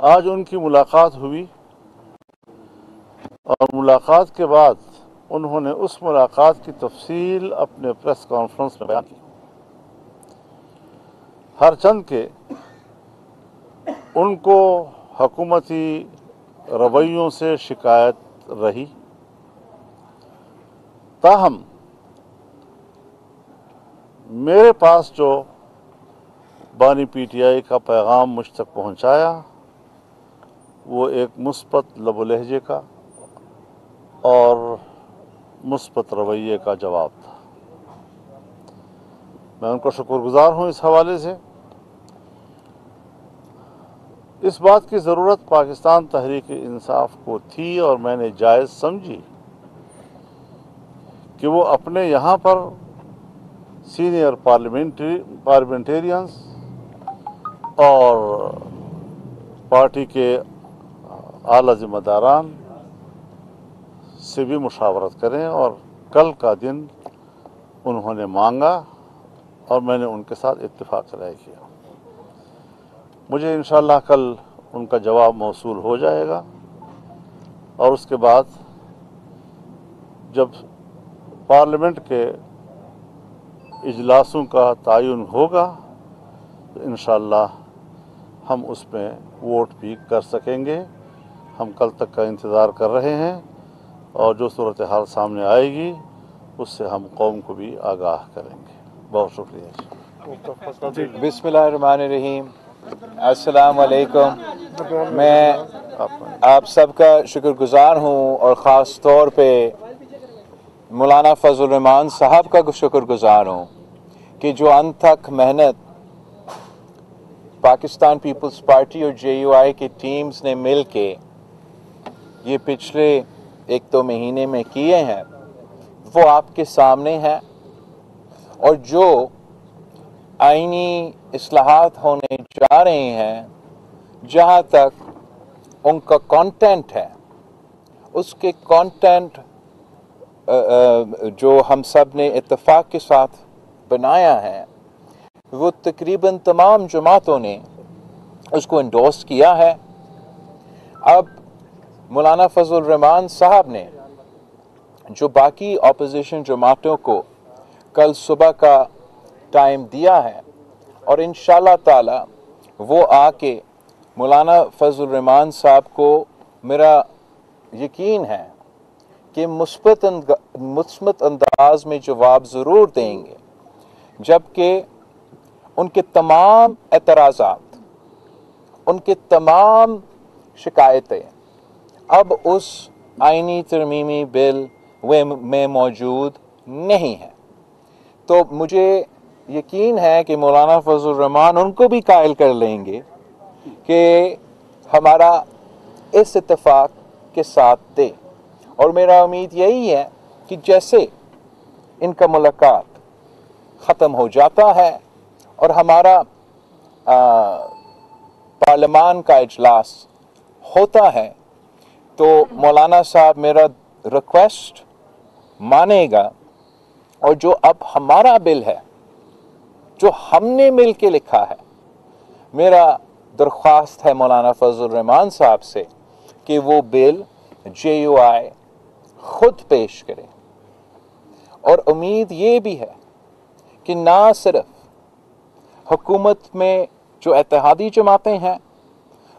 آج ان کی ملاقات ہوئی اور ملاقات کے بعد انہوں نے اس ملاقات کی تفصیل اپنے پریس کانفرنس میں بیان کی، ہر چند کہ ان کو حکومتی رویوں سے شکایت رہی، تاہم میرے پاس جو بانی پی ٹی آئی کا پیغام مجھ تک پہنچایا وہ ایک مثبت لب و لہجے کا اور مثبت رویے کا جواب تھا۔ میں ان کو شکر گزار ہوں اس حوالے سے۔ اس بات کی ضرورت پاکستان تحریک انصاف کو تھی اور میں نے جائز سمجھی کہ وہ اپنے یہاں پر سینئر پارلیمنٹیرینز اور پارٹی کے اعلیٰ ذمہ داران سے بھی مشاورت کریں، اور کل کا دن انہوں نے مانگا اور میں نے ان کے ساتھ اتفاق رائے کیا۔ مجھے انشاءاللہ کل ان کا جواب موصول ہو جائے گا، اور اس کے بعد جب پارلیمنٹ کے اجلاسوں کا تعین ہوگا تو انشاءاللہ ہم اس میں ووٹ بھی کر سکیں گے۔ ہم کل تک کا انتظار کر رہے ہیں، اور جو صورتحال سامنے آئے گی اس سے ہم قوم کو بھی آگاہ کریں گے۔ بہت شکریہ۔ بسم اللہ الرحمن الرحیم۔ السلام علیکم۔ میں آپ سب کا شکر گزار ہوں، اور خاص طور پہ مولانا فضل الرحمان صاحب کا شکر گزار ہوں کہ جو انت تک محنت پاکستان پیپلز پارٹی اور جے یو آئی کی ٹیمز نے مل کے یہ پچھلے 1-2 مہینے میں کیے ہیں وہ آپ کے سامنے ہے، اور جو آئینی اصلاحات ہونے جا رہے ہیں، جہاں تک ان کا کانٹینٹ ہے، اس کے کانٹینٹ جو ہم سب نے اتفاق کے ساتھ بنایا ہے، وہ تقریباً تمام جماعتوں نے اس کو انڈورس کیا ہے۔ اب مولانا فضل الرحمان صاحب نے جو باقی اپوزیشن جماعتوں کو کل صبح کا ٹائم دیا ہے، اور انشاءاللہ تعالی وہ آ کے مولانا فضل الرحمان صاحب کو میرا یقین ہے کہ مثبت انداز میں جواب ضرور دیں گے، جبکہ ان کے تمام اعتراضات، ان کے تمام شکایتیں اب اس آئینی ترمیمی بل میں موجود نہیں ہیں۔ تو مجھے یقین ہے کہ مولانا فضل الرحمان ان کو بھی قائل کر لیں گے کہ ہمارا اس اتفاق کے ساتھ دے، اور میرا امید یہی ہے کہ جیسے ان کا ملاقات ختم ہو جاتا ہے اور ہمارا پارلیمان کا اجلاس ہوتا ہے تو مولانا صاحب میرا ریکویسٹ مانے گا، اور جو اب ہمارا بل ہے جو ہم نے مل کے لکھا ہے، میرا درخواست ہے مولانا فضل الرحمان صاحب سے کہ وہ بل جے یو آئی خود پیش کرے۔ اور امید یہ بھی ہے کہ نہ صرف حکومت میں جو اتحادی جماعتیں ہیں،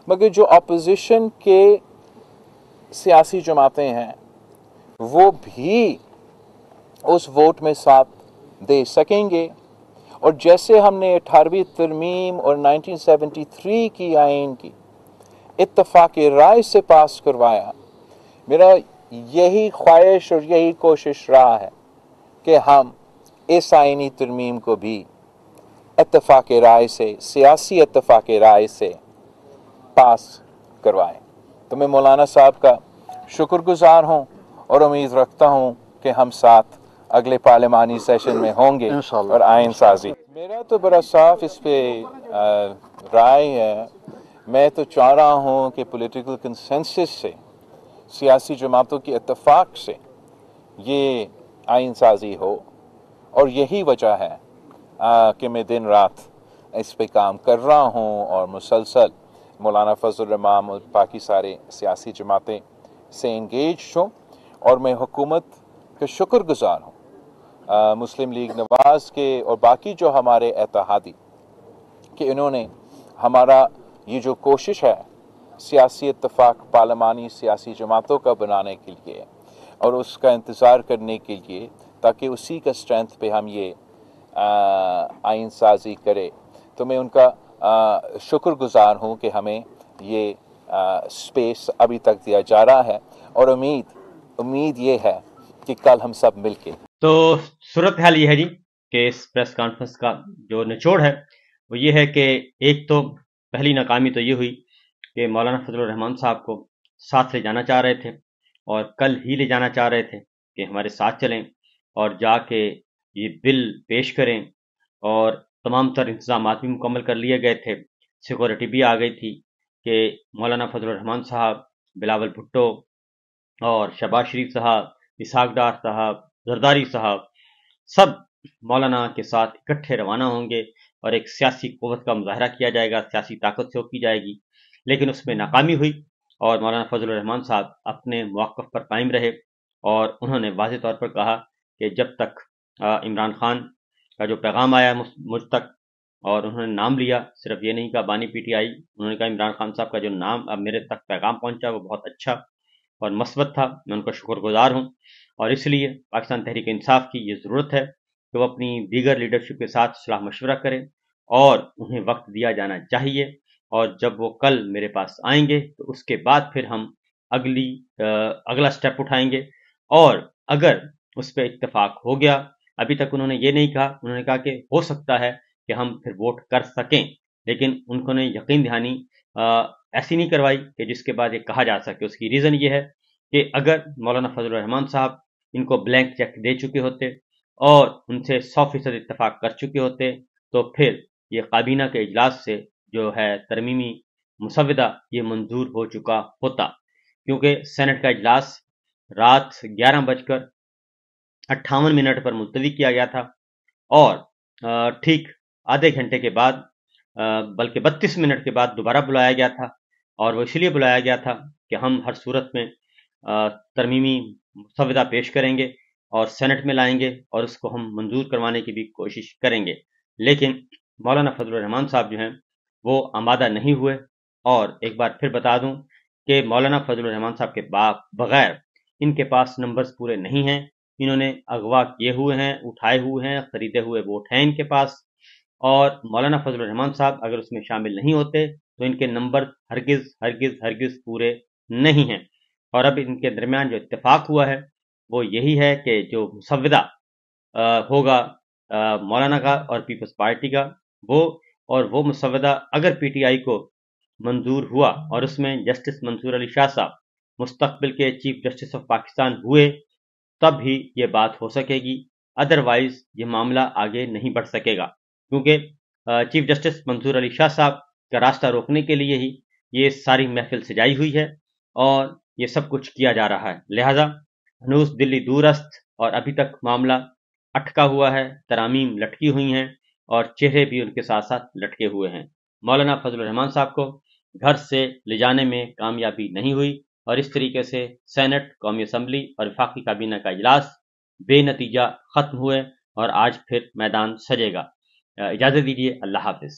مگر جو اپوزیشن کے سیاسی جماعتیں ہیں وہ بھی اس ووٹ میں ساتھ دے سکیں گے۔ اور جیسے ہم نے 18ویں ترمیم اور 1973 کی آئین کی اتفاق رائے سے پاس کروایا، میرا یہی خواہش اور یہی کوشش رہا ہے کہ ہم اس آئینی ترمیم کو بھی اتفاق رائے سے، سیاسی اتفاق رائے سے پاس کروائیں۔ تو میں مولانا صاحب کا شکر گزار ہوں اور امید رکھتا ہوں کہ ہم ساتھ اگلے پارلیمانی سیشن میں ہوں گے اور آئین سازی۔ میرا تو بڑا صاف اس پہ رائے ہے۔ میں تو چاہ رہا ہوں کہ پولیٹیکل کنسنسس سے، سیاسی جماعتوں کے اتفاق سے یہ آئین سازی ہو، اور یہی وجہ ہے کہ میں دن رات اس پہ کام کر رہا ہوں اور مسلسل مولانا فضل الرحمان اور باقی سارے سیاسی جماعتیں سے انگیج ہوں، اور میں حکومت کا شکر گزار ہوں مسلم لیگ نواز کے اور باقی جو ہمارے اتحادی، کہ انہوں نے ہمارا یہ جو کوشش ہے سیاسی اتفاق پارلیمانی سیاسی جماعتوں کا بنانے کے لیے اور اس کا انتظار کرنے کے لیے، تاکہ اسی کا اسٹرینتھ پہ ہم یہ آئین سازی کرے، تو میں ان کا شکر گزار ہوں کہ ہمیں یہ اسپیس ابھی تک دیا جا رہا ہے، اور امید یہ ہے کہ کل ہم سب مل کے تو صورتحال یہ ہے جی کہ اس پریس کانفرنس کا جو نچوڑ ہے وہ یہ ہے کہ ایک تو پہلی ناکامی تو یہ ہوئی کہ مولانا فضل الرحمان صاحب کو ساتھ لے جانا چاہ رہے تھے، اور کل ہی لے جانا چاہ رہے تھے کہ ہمارے ساتھ چلیں اور جا کے یہ بل پیش کریں، اور تمام تر انتظامات بھی مکمل کر لیے گئے تھے، سیکورٹی بھی آ گئی تھی کہ مولانا فضل الرحمان صاحب، بلاول بھٹو اور شہباز شریف صاحب، اسحاق ڈار صاحب، زرداری صاحب، سب مولانا کے ساتھ اکٹھے روانہ ہوں گے اور ایک سیاسی قوت کا مظاہرہ کیا جائے گا، سیاسی طاقت سے کی جائے گی، لیکن اس میں ناکامی ہوئی اور مولانا فضل الرحمان صاحب اپنے موقف پر قائم رہے، اور انہوں نے واضح طور پر کہا کہ جب تک عمران خان کا جو پیغام آیا مجھ تک، اور انہوں نے نام لیا، صرف یہ نہیں کہا بانی پی ٹی آئی، انہوں نے کہا عمران خان صاحب کا جو نام اب میرے تک پیغام پہنچا وہ بہت اچھا اور مثبت تھا، میں ان کا شکر گزار ہوں، اور اس لیے پاکستان تحریک انصاف کی یہ ضرورت ہے کہ وہ اپنی دیگر لیڈرشپ کے ساتھ صلاح مشورہ کریں، اور انہیں وقت دیا جانا چاہیے، اور جب وہ کل میرے پاس آئیں گے تو اس کے بعد پھر ہم اگلا سٹیپ اٹھائیں گے، اور اگر اس پہ اتفاق ہو گیا، ابھی تک انہوں نے یہ نہیں کہا، انہوں نے کہا کہ ہو سکتا ہے کہ ہم پھر ووٹ کر سکیں، لیکن ان نے یقین دہانی ایسی نہیں کروائی کہ جس کے بعد یہ کہا جا سکے۔ اس کی ریزن یہ ہے کہ اگر مولانا فضل الرحمان صاحب ان کو بلینک چیک دے چکے ہوتے اور ان سے 100% اتفاق کر چکے ہوتے تو پھر یہ کابینہ کے اجلاس سے جو ہے ترمیمی مسودہ یہ منظور ہو چکا ہوتا، کیونکہ سینٹ کا اجلاس رات 11:58 پر ملتوی کیا گیا تھا، اور ٹھیک آدھے گھنٹے کے بعد بلکہ 32 منٹ کے بعد دوبارہ بلایا گیا تھا، اور وہ اس لیے بلایا گیا تھا کہ ہم ہر صورت میں ترمیمی مسودہ پیش کریں گے اور سینٹ میں لائیں گے اور اس کو ہم منظور کروانے کی بھی کوشش کریں گے، لیکن مولانا فضل الرحمان صاحب جو ہیں وہ آمادہ نہیں ہوئے، اور ایک بار پھر بتا دوں کہ مولانا فضل الرحمان صاحب کے بغیر ان کے پاس نمبرز پورے نہیں ہیں، انہوں نے اغوا کیے ہوئے ہیں، اٹھائے ہوئے ہیں، خریدے ہوئے ووٹ ہیں ان کے پاس، اور مولانا فضل الرحمان صاحب اگر اس میں شامل نہیں ہوتے تو ان کے نمبر ہرگز ہرگز ہرگز پورے نہیں ہیں، اور اب ان کے درمیان جو اتفاق ہوا ہے وہ یہی ہے کہ جو مسودہ ہوگا مولانا کا اور پیپلز پارٹی کا، وہ مسودہ اگر پی ٹی آئی کو منظور ہوا اور اس میں جسٹس منصور علی شاہ صاحب مستقبل کے چیف جسٹس آف پاکستان ہوئے تب ہی یہ بات ہو سکے گی، ادروائز یہ معاملہ آگے نہیں بڑھ سکے گا، کیونکہ چیف جسٹس منصور علی شاہ صاحب کا راستہ روکنے کے لیے ہی یہ ساری محفل سجائی ہوئی ہے اور یہ سب کچھ کیا جا رہا ہے، لہذا ہنوز دلی دور است اور ابھی تک معاملہ اٹکا ہوا ہے، ترامیم لٹکی ہوئی ہیں اور چہرے بھی ان کے ساتھ ساتھ لٹکے ہوئے ہیں۔ مولانا فضل الرحمان صاحب کو گھر سے لے جانے میں کامیابی نہیں ہوئی، اور اس طریقے سے سینٹ، قومی اسمبلی اور وفاقی کابینہ کا اجلاس بے نتیجہ ختم ہوئے، اور آج پھر میدان سجے گا۔ اجازت دیجیے، اللہ حافظ۔